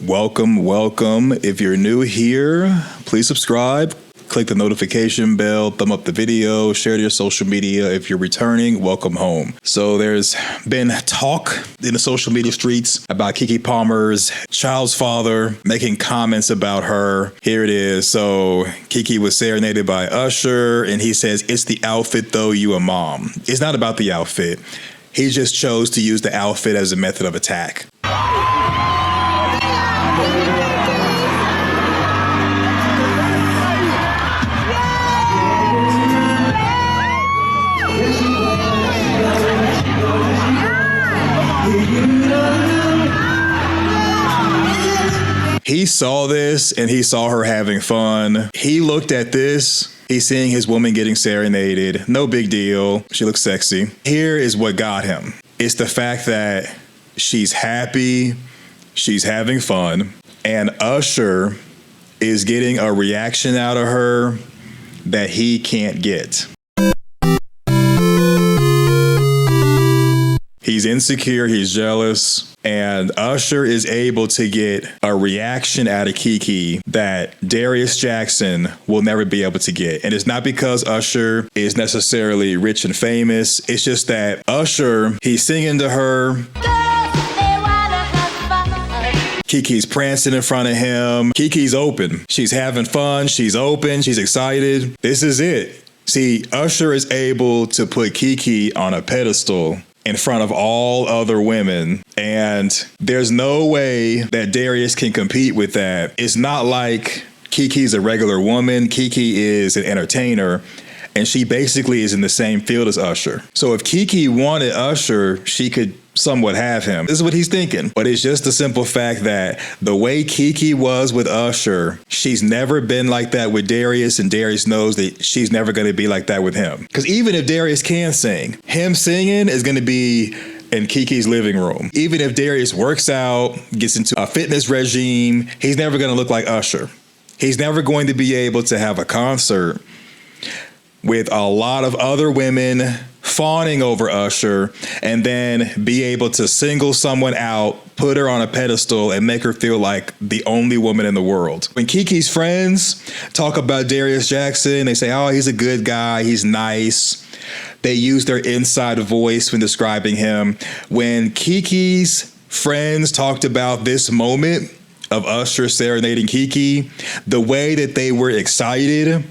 Welcome. If you're new here, please subscribe. Click the notification bell, thumb up the video, share to your social media. If you're returning, welcome home. So there's been talk in the social media streets about Keke Palmer's child's father making comments about her. Here it is. So Keke was serenaded by Usher, and he says, "It's the outfit though, you a mom." It's not about the outfit. He just chose to use the outfit as a method of attack. He saw this and he saw her having fun. He looked at this. He's seeing his woman getting serenaded. No big deal. She looks sexy. Here is what got him. It's the fact that she's happy. She's having fun. And Usher is getting a reaction out of her that he can't get. He's insecure, he's jealous, and Usher is able to get a reaction out of Keke that Darius Jackson will never be able to get. And it's not because Usher is necessarily rich and famous. It's just that Usher, he's singing to her. Keke's prancing in front of him. Keke's open. She's having fun. She's open. She's excited. This is it. See, Usher is able to put Keke on a pedestal in front of all other women. And there's no way that Darius can compete with that. It's not like Keke's a regular woman. Keke is an entertainer, and she basically is in the same field as Usher. So if Keke wanted Usher, she could somewhat have him. This is what he's thinking. But it's just the simple fact that the way Keke was with Usher, she's never been like that with Darius, and Darius knows that she's never going to be like that with him. Because even if Darius can sing, him singing is going to be in Keke's living room. Even if Darius works out, gets into a fitness regime, he's never going to look like Usher. He's never going to be able to have a concert with a lot of other women fawning over Usher and then be able to single someone out, put her on a pedestal, and make her feel like the only woman in the world. When Keke's friends talk about Darius Jackson, they say, oh, he's a good guy, he's nice. They use their inside voice when describing him. When Keke's friends talked about this moment of Usher serenading Keke, the way that they were excited,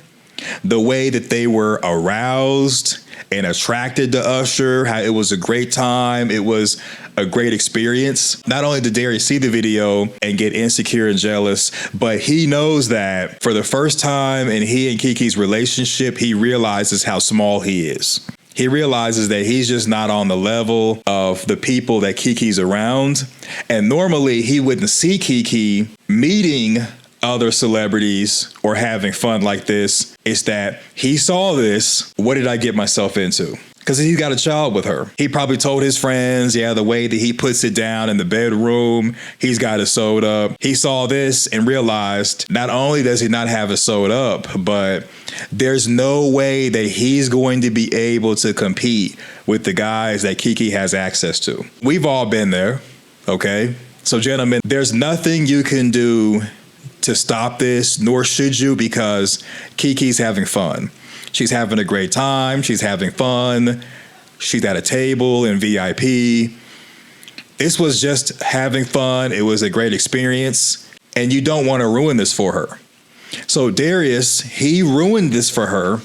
the way that they were aroused and attracted to Usher, how it was a great time, it was a great experience. Not only did Darius see the video and get insecure and jealous, but he knows that for the first time in he and Keke's relationship, he realizes how small he is. He realizes that he's just not on the level of the people that Keke's around. And normally he wouldn't see Keke meeting other celebrities or having fun like this. It's that he saw this. What did I get myself into? Because he's got a child with her. He probably told his friends, yeah, the way that he puts it down in the bedroom, he's got it sewed up. He saw this and realized not only does he not have it sewed up, but there's no way that he's going to be able to compete with the guys that Keke has access to. We've all been there, okay? So gentlemen, there's nothing you can do to stop this, nor should you, because Keke's having fun. She's having a great time. She's having fun. She's at a table in VIP. This was just having fun. It was a great experience, and you don't want to ruin this for her. So Darius, he ruined this for her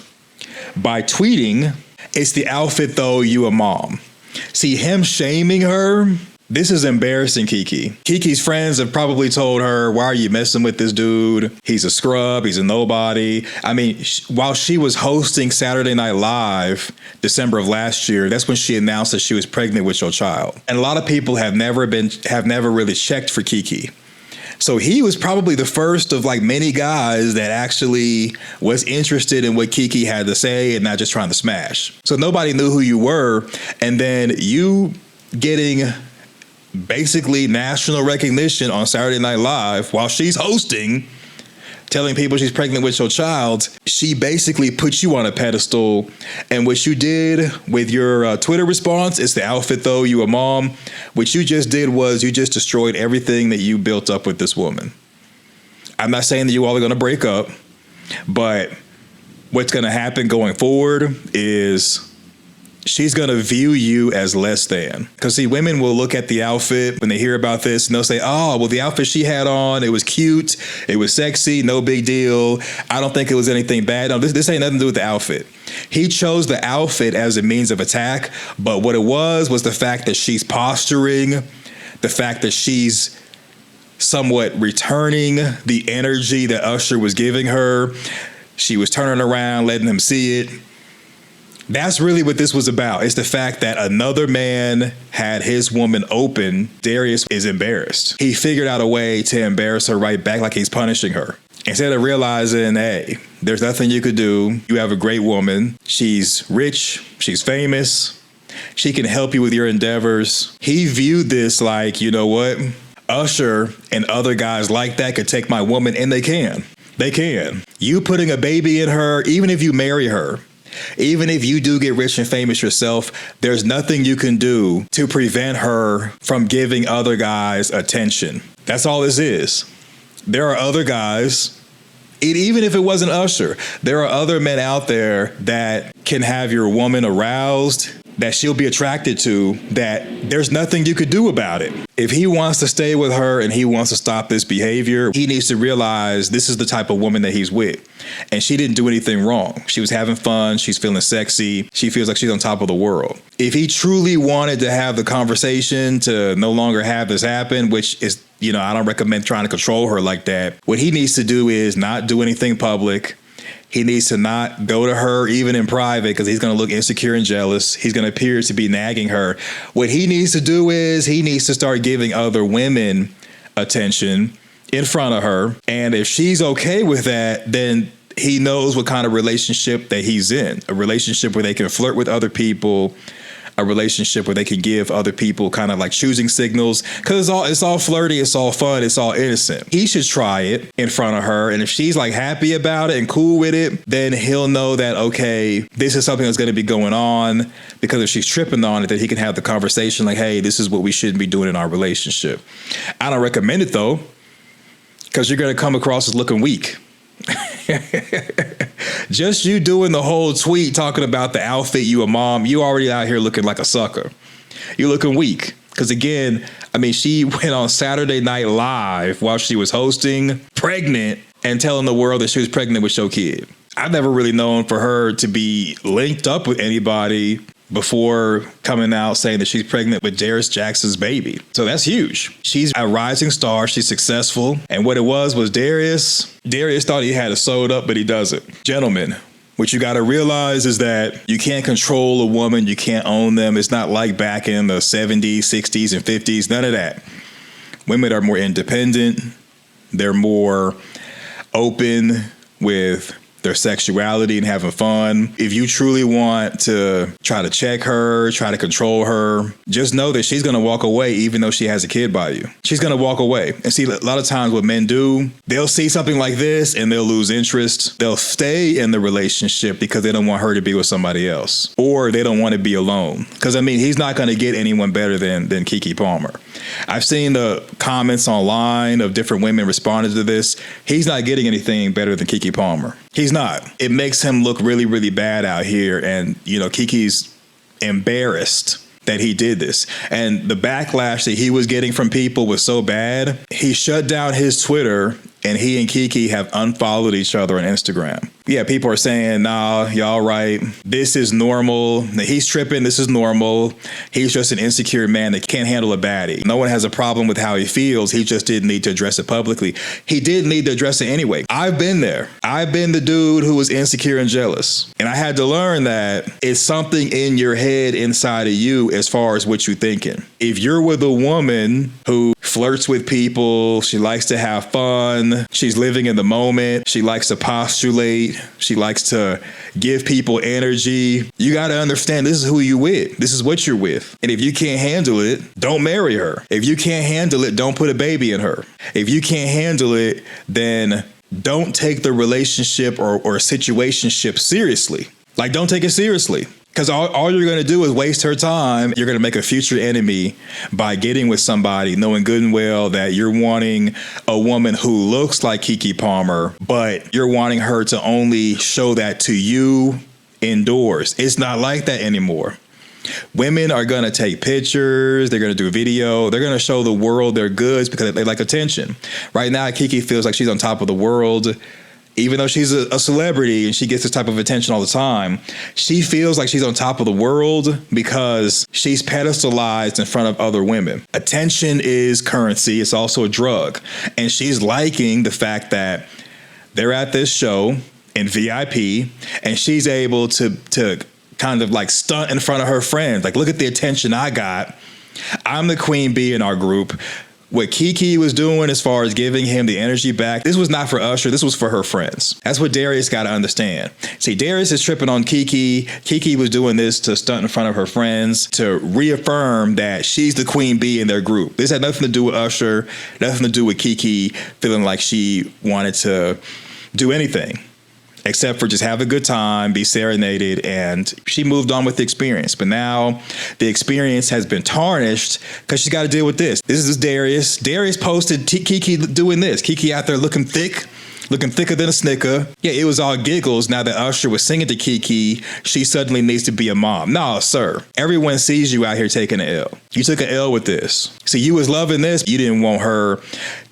by tweeting, "It's the outfit though, you a mom." See, him shaming her, this is embarrassing Keke. Keke's friends have probably told her, why are you messing with this dude? He's a scrub. He's a nobody. I mean, while she was hosting Saturday Night Live, December of last year, that's when she announced that she was pregnant with your child. And a lot of people have never really checked for Keke. So he was probably the first of like many guys that actually was interested in what Keke had to say and not just trying to smash. So nobody knew who you were. And then you getting basically national recognition on Saturday Night Live while she's hosting telling people she's pregnant with your child, she basically put you on a pedestal. And what you did with your Twitter response, it's the outfit though, you a mom. What you just did was you just destroyed everything that you built up with this woman. I'm not saying that you all are going to break up, but what's going to happen going forward is she's going to view you as less than. Because see, women will look at the outfit when they hear about this and they'll say, oh, well, the outfit she had on, it was cute, it was sexy, no big deal. I don't think it was anything bad. No, this ain't nothing to do with the outfit. He chose the outfit as a means of attack, but what it was the fact that she's posturing, the fact that she's somewhat returning the energy that Usher was giving her. She was turning around, letting him see it. That's really what this was about. It's the fact that another man had his woman open. Darius is embarrassed. He figured out a way to embarrass her right back, like he's punishing her. Instead of realizing, hey, there's nothing you could do. You have a great woman. She's rich. She's famous. She can help you with your endeavors. He viewed this like, you know what? Usher and other guys like that could take my woman, and they can. They can. You putting a baby in her, even if you marry her, even if you do get rich and famous yourself, there's nothing you can do to prevent her from giving other guys attention. That's all this is. There are other guys, even if it wasn't Usher, there are other men out there that can have your woman aroused, that she'll be attracted to, that there's nothing you could do about it. If he wants to stay with her and he wants to stop this behavior, he needs to realize this is the type of woman that he's with. And she didn't do anything wrong. She was having fun. She's feeling sexy. She feels like she's on top of the world. If he truly wanted to have the conversation to no longer have this happen, which is, I don't recommend trying to control her like that. What he needs to do is not do anything public. He needs to not go to her even in private because he's going to look insecure and jealous. He's going to appear to be nagging her. What he needs to do is he needs to start giving other women attention in front of her. And if she's okay with that, then he knows what kind of relationship that he's in. A relationship where they can flirt with other people, a relationship where they can give other people kind of like choosing signals, because it's all flirty, it's all fun, it's all innocent. He should try it in front of her, and if she's like happy about it and cool with it, then he'll know that, okay, this is something that's going to be going on, because if she's tripping on it, then he can have the conversation like, hey, this is what we shouldn't be doing in our relationship. I don't recommend it though, because you're going to come across as looking weak. Just you doing the whole tweet talking about the outfit, you a mom, you already out here looking like a sucker. You're looking weak. Because again, she went on Saturday Night Live while she was hosting, pregnant, and telling the world that she was pregnant with your kid. I've never really known for her to be linked up with anybody before coming out saying that she's pregnant with Darius Jackson's baby. So that's huge. She's a rising star. She's successful. And what it was Darius thought he had it sewed up, but he doesn't. Gentlemen, what you got to realize is that you can't control a woman. You can't own them. It's not like back in the 70s, 60s, and 50s. None of that. Women are more independent. They're more open with their sexuality and having fun. If you truly want to try to check her, try to control her, just know that she's going to walk away even though she has a kid by you. She's going to walk away. And see, a lot of times what men do, they'll see something like this and they'll lose interest. They'll stay in the relationship because they don't want her to be with somebody else, or they don't want to be alone. Because he's not going to get anyone better than Keke Palmer. I've seen the comments online of different women responding to this. He's not getting anything better than Keke Palmer. He's not. It makes him look really, really bad out here. And, Keke's embarrassed that he did this. And the backlash that he was getting from people was so bad, he shut down his Twitter, and he and Keke have unfollowed each other on Instagram. Yeah, people are saying, nah, y'all right. This is normal. He's tripping. This is normal. He's just an insecure man that can't handle a baddie. No one has a problem with how he feels. He just didn't need to address it publicly. He did need to address it anyway. I've been there. I've been the dude who was insecure and jealous. And I had to learn that it's something in your head inside of you as far as what you're thinking. If you're with a woman who flirts with people, she likes to have fun, she's living in the moment, she likes to postulate, she likes to give people energy, you got to understand this is who you with. This is what you're with. And if you can't handle it, don't marry her. If you can't handle it, don't put a baby in her. If you can't handle it, then don't take the relationship or situationship seriously. Like, don't take it seriously. Because all you're going to do is waste her time. You're going to make a future enemy by getting with somebody, knowing good and well that you're wanting a woman who looks like Keke Palmer, but you're wanting her to only show that to you indoors. It's not like that anymore. Women are going to take pictures. They're going to do a video. They're going to show the world their goods because they like attention. Right now, Keke feels like she's on top of the world. Even though she's a celebrity and she gets this type of attention all the time, she feels like she's on top of the world because she's pedestalized in front of other women. Attention is currency. It's also a drug. And she's liking the fact that they're at this show in VIP and she's able to kind of like stunt in front of her friends. Like, look at the attention I got. I'm the queen bee in our group. What Keke was doing as far as giving him the energy back, this was not for Usher. This was for her friends. That's what Darius got to understand. See, Darius is tripping on Keke. Keke was doing this to stunt in front of her friends to reaffirm that she's the queen bee in their group. This had nothing to do with Usher, nothing to do with Keke feeling like she wanted to do anything except for just have a good time, be serenaded, and she moved on with the experience. But now the experience has been tarnished because she's got to deal with this. This is Darius. Darius posted Keke doing this. Keke out there looking thicker than a snicker. Yeah, it was all giggles. Now that Usher was singing to Keke, she suddenly needs to be a mom. No, sir. Everyone sees you out here taking an L. You took an L with this. See, you was loving this. You didn't want her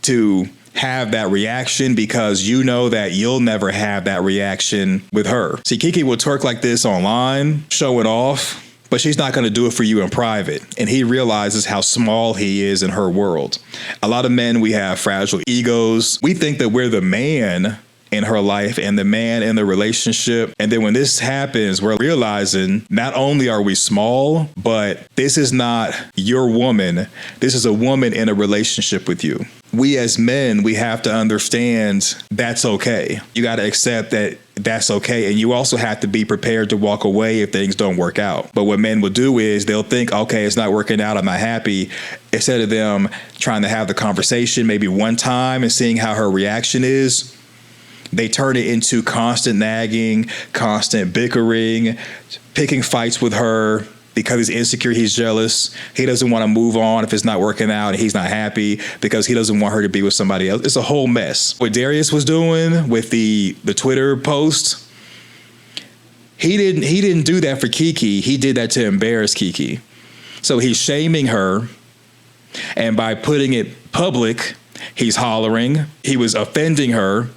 to have that reaction because you know that you'll never have that reaction with her. See, Keke will twerk like this online, show it off, but she's not going to do it for you in private. And he realizes how small he is in her world. A lot of men, we have fragile egos. We think that we're the man in her life and the man in the relationship. And then when this happens, we're realizing not only are we small, but this is not your woman. This is a woman in a relationship with you. We as men, we have to understand that's okay. You got to accept that that's okay. And you also have to be prepared to walk away if things don't work out. But what men will do is they'll think, okay, it's not working out, I'm not happy. Instead of them trying to have the conversation maybe one time and seeing how her reaction is, they turn it into constant nagging, constant bickering, picking fights with her because he's insecure, he's jealous. He doesn't want to move on if it's not working out, and he's not happy because he doesn't want her to be with somebody else. It's a whole mess. What Darius was doing with the Twitter post, he didn't do that for Keke. He did that to embarrass Keke. So he's shaming her, and by putting it public, he's hollering. He was offending her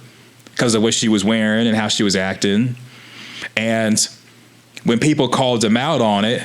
because of what she was wearing and how she was acting. And when people called him out on it,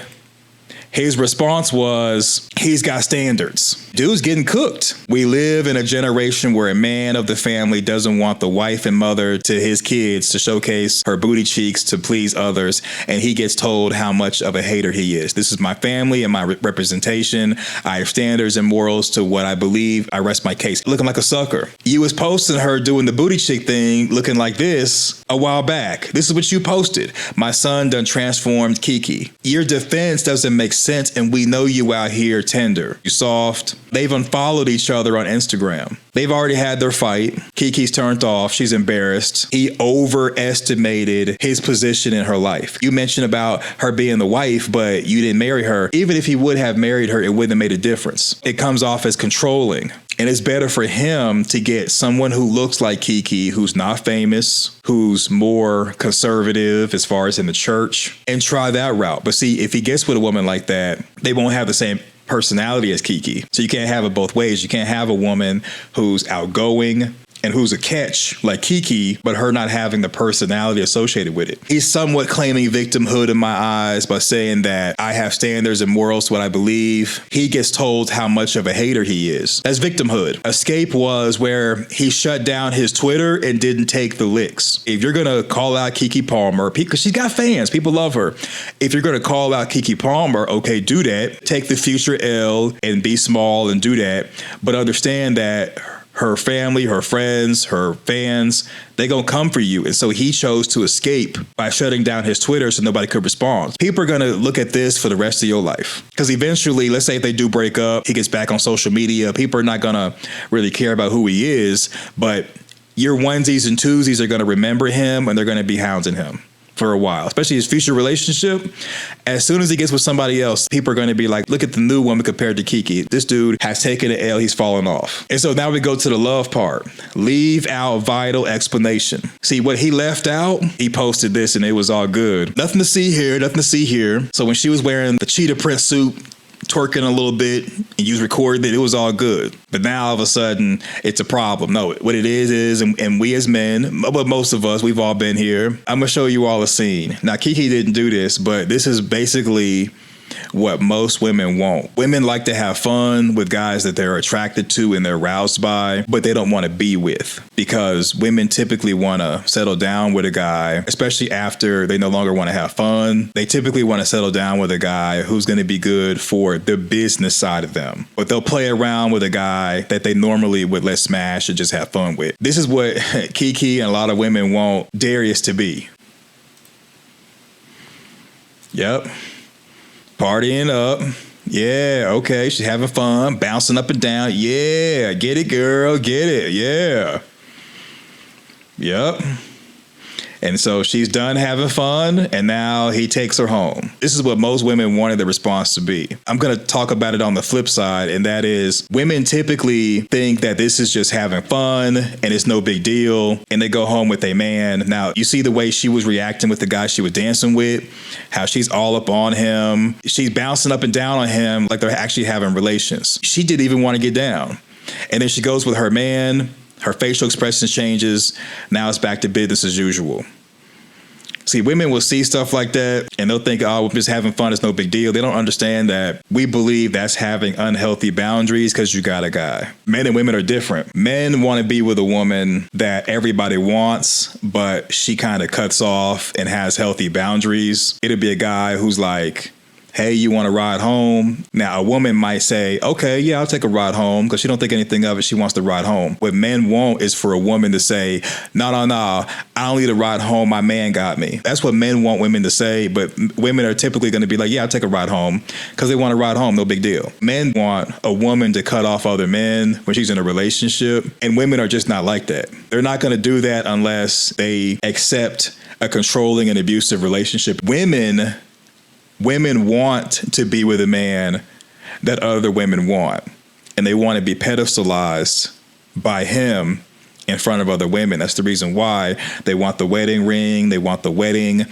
his response was, he's got standards. Dude's getting cooked. We live in a generation where a man of the family doesn't want the wife and mother to his kids to showcase her booty cheeks to please others. And he gets told how much of a hater he is. This is my family and my representation. I have standards and morals to what I believe. I rest my case. Looking like a sucker. You was posting her doing the booty cheek thing looking like this a while back. This is what you posted. My son done transformed Keke. Your defense doesn't make sense, and we know you out here tender. You soft. They've unfollowed each other on Instagram. They've already had their fight. Keke's turned off. She's embarrassed. He overestimated his position in her life. You mentioned about her being the wife, but you didn't marry her. Even if he would have married her, it wouldn't have made a difference. It comes off as controlling. And it's better for him to get someone who looks like Keke, who's not famous, who's more conservative as far as in the church, and try that route. But see, if he gets with a woman like that, they won't have the same personality as Keke. So you can't have it both ways. You can't have a woman who's outgoing and who's a catch like Keke, but her not having the personality associated with it. He's somewhat claiming victimhood in my eyes by saying that I have standards and morals to what I believe. He gets told how much of a hater he is. That's victimhood. Escape was where he shut down his Twitter and didn't take the licks. If you're going to call out Keke Palmer, because she's got fans, people love her. If you're going to call out Keke Palmer, okay, do that. Take the future L and be small and do that. But understand that her family, her friends, her fans, they gonna come for you. And so he chose to escape by shutting down his Twitter so nobody could respond. People are gonna look at this for the rest of your life. Because eventually, let's say if they do break up, he gets back on social media, people are not gonna really care about who he is, but your onesies and twosies are going to remember him and they're going to be hounding him for a while, especially his future relationship. As soon as he gets with somebody else, people are going to be like, look at the new woman compared to Keke. This dude has taken an L. He's fallen off. And so now we go to the love part. Leave out vital explanation. See, what he left out, he posted this and it was all good. Nothing to see here, nothing to see here. So when she was wearing the cheetah print suit, twerking a little bit, and you was recording it was all good. But now all of a sudden, it's a problem. No, what it is, and we as men, but most of us, we've all been here. I'm going to show you all a scene. Now, Keke didn't do this, but this is basically what most women want. Women like to have fun with guys that they're attracted to and they're aroused by, but they don't want to be with, because women typically want to settle down with a guy, especially after they no longer want to have fun. They typically want to settle down with a guy who's going to be good for the business side of them, but they'll play around with a guy that they normally would let smash and just have fun with. This is what Keke and a lot of women want Darius to be. Yep. Partying up. Yeah, okay. She's having fun, bouncing up and down. Yeah, get it, girl. Get it. Yeah. Yep. And so she's done having fun, and now he takes her home. This is what most women wanted the response to be. I'm going to talk about it on the flip side, and that is women typically think that this is just having fun and it's no big deal, and they go home with a man. Now, you see the way she was reacting with the guy she was dancing with, how she's all up on him. She's bouncing up and down on him like they're actually having relations. She didn't even want to get down. And then she goes with her man. Her facial expression changes. Now it's back to business as usual. See, women will see stuff like that and they'll think, oh, we're just having fun. It's no big deal. They don't understand that we believe that's having unhealthy boundaries because you got a guy. Men and women are different. Men want to be with a woman that everybody wants, but she kind of cuts off and has healthy boundaries. It'll be a guy who's like, hey, you want to ride home? Now, a woman might say, okay, yeah, I'll take a ride home, because she don't think anything of it. She wants to ride home. What men want is for a woman to say, no, I don't need a ride home. My man got me. That's what men want women to say. But women are typically going to be like, yeah, I'll take a ride home, because they want to ride home. No big deal. Men want a woman to cut off other men when she's in a relationship. And women are just not like that. They're not going to do that unless they accept a controlling and abusive relationship. Women want to be with a man that other women want, and they want to be pedestalized by him in front of other women. That's the reason why they want the wedding ring, they want the wedding,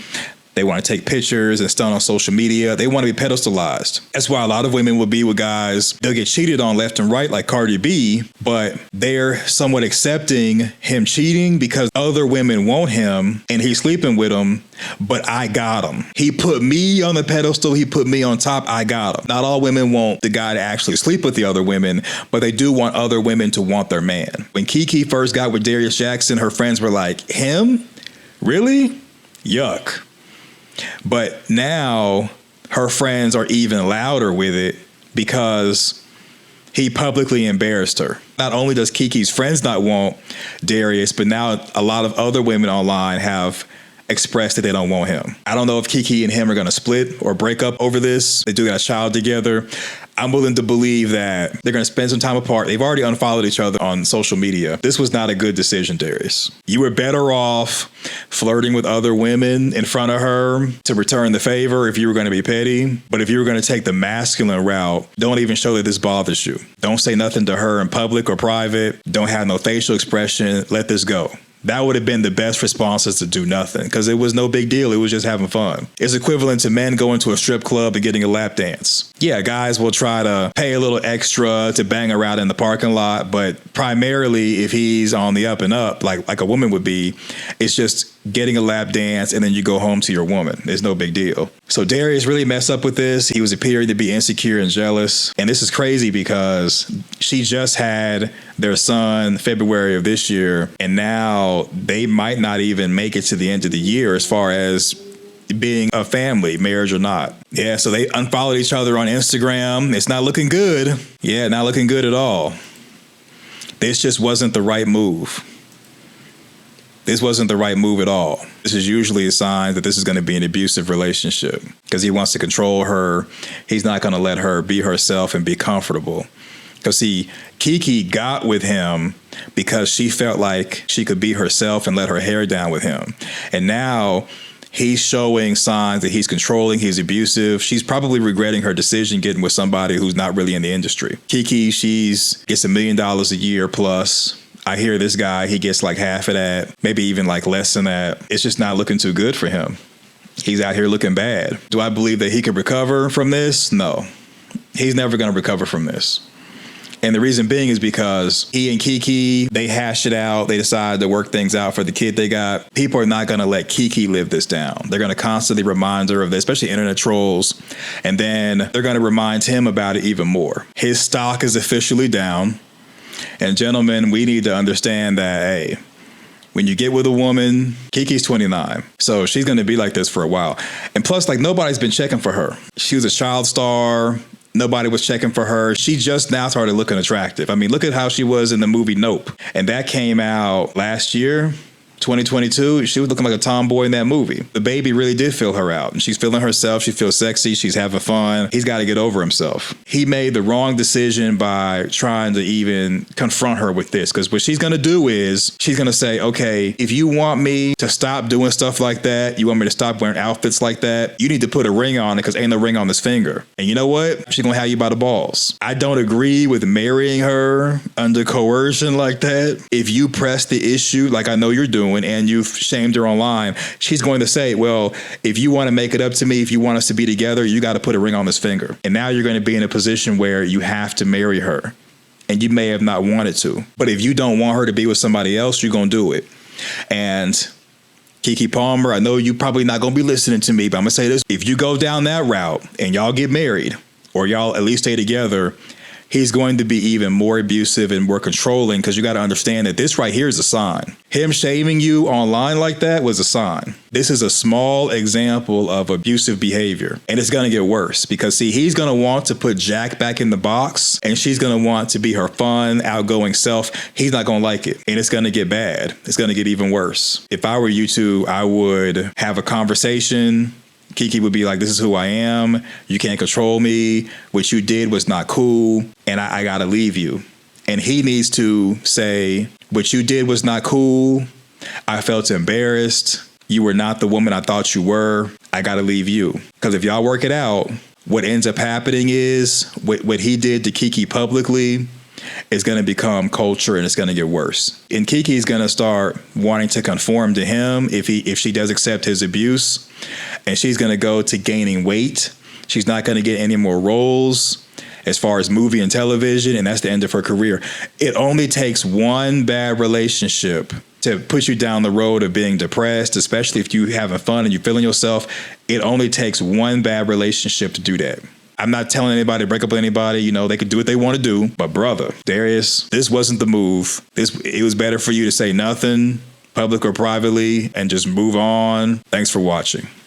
they want to take pictures and stunt on social media. They want to be pedestalized. That's why a lot of women will be with guys, they'll get cheated on left and right like Cardi B, but they're somewhat accepting him cheating because other women want him and he's sleeping with them, but I got him. He put me on the pedestal, he put me on top, I got him. Not all women want the guy to actually sleep with the other women, but they do want other women to want their man. When Keke first got with Darius Jackson, her friends were like, him? Really? Yuck. But now her friends are even louder with it because he publicly embarrassed her. Not only does Keke's friends not want Darius, but now a lot of other women online have expressed that they don't want him. I don't know if Keke and him are going to split or break up over this. They do got a child together. I'm willing to believe that they're going to spend some time apart. They've already unfollowed each other on social media. This was not a good decision, Darius. You were better off flirting with other women in front of her to return the favor if you were going to be petty. But if you were going to take the masculine route, don't even show that this bothers you. Don't say nothing to her in public or private. Don't have no facial expression. Let this go. That would have been the best responses, to do nothing, because it was no big deal. It was just having fun. It's equivalent to men going to a strip club and getting a lap dance. Yeah, guys will try to pay a little extra to bang around in the parking lot, but primarily if he's on the up and up, like a woman would be, it's just getting a lap dance and then you go home to your woman. It's no big deal. So Darius really messed up with this. He was appearing to be insecure and jealous. And this is crazy because she just had their son February of this year, and now they might not even make it to the end of the year as far as being a family, marriage or not. Yeah, so they unfollowed each other on Instagram. It's not looking good. Yeah, not looking good at all. This just wasn't the right move. This wasn't the right move at all. This is usually a sign that this is going to be an abusive relationship because he wants to control her. He's not going to let her be herself and be comfortable. Because see, Keke got with him because she felt like she could be herself and let her hair down with him. And now he's showing signs that he's controlling, he's abusive. She's probably regretting her decision getting with somebody who's not really in the industry. Keke, gets $1 million a year plus. I hear this guy, he gets like half of that, maybe even like less than that. It's just not looking too good for him. He's out here looking bad. Do I believe that he could recover from this? No. He's never going to recover from this. And the reason being is because he and Keke, they hash it out. They decide to work things out for the kid they got. People are not going to let Keke live this down. They're going to constantly remind her of this, especially internet trolls. And then they're going to remind him about it even more. His stock is officially down. And gentlemen, we need to understand that, hey, when you get with a woman, Keke's 29. So she's going to be like this for a while. And plus, like, nobody's been checking for her. She was a child star. Nobody was checking for her. She just now started looking attractive. I mean, look at how she was in the movie Nope. And that came out last year, 2022. She was looking like a tomboy in that movie. The baby really did fill her out. And she's feeling herself. She feels sexy. She's having fun. He's got to get over himself. He made the wrong decision by trying to even confront her with this. Because what she's going to do is she's going to say, okay, if you want me to stop doing stuff like that, you want me to stop wearing outfits like that, you need to put a ring on it because ain't no ring on this finger. And you know what? She's going to have you by the balls. I don't agree with marrying her under coercion like that. If you press the issue like I know you're doing, and you've shamed her online, she's going to say, well, if you want to make it up to me, if you want us to be together, you got to put a ring on this finger. And now you're going to be in a position where you have to marry her. And you may have not wanted to. But if you don't want her to be with somebody else, you're going to do it. And Keke Palmer, I know you probably not going to be listening to me, but I'm going to say this. If you go down that route and y'all get married, or y'all at least stay together, he's going to be even more abusive and more controlling, because you got to understand that this right here is a sign. Him shaming you online like that was a sign. This is a small example of abusive behavior, and it's going to get worse because, see, he's going to want to put Jack back in the box, and she's going to want to be her fun, outgoing self. He's not going to like it, and it's going to get bad. It's going to get even worse. If I were you two, I would have a conversation. Keke would be like, this is who I am. You can't control me. What you did was not cool. And I got to leave you. And he needs to say, what you did was not cool. I felt embarrassed. You were not the woman I thought you were. I got to leave you. Because if y'all work it out, what ends up happening is what he did to Keke publicly is going to become culture, and it's going to get worse. And Keke's going to start wanting to conform to him if she does accept his abuse. And she's going to go to gaining weight. She's not going to get any more roles as far as movie and television, and that's the end of her career. It only takes one bad relationship to push you down the road of being depressed, especially if you're having fun and you're feeling yourself. It only takes one bad relationship to do that. I'm not telling anybody to break up with anybody. You know, they could do what they want to do. But brother, Darius, this wasn't the move. It was better for you to say nothing, public or privately, and just move on. Thanks for watching.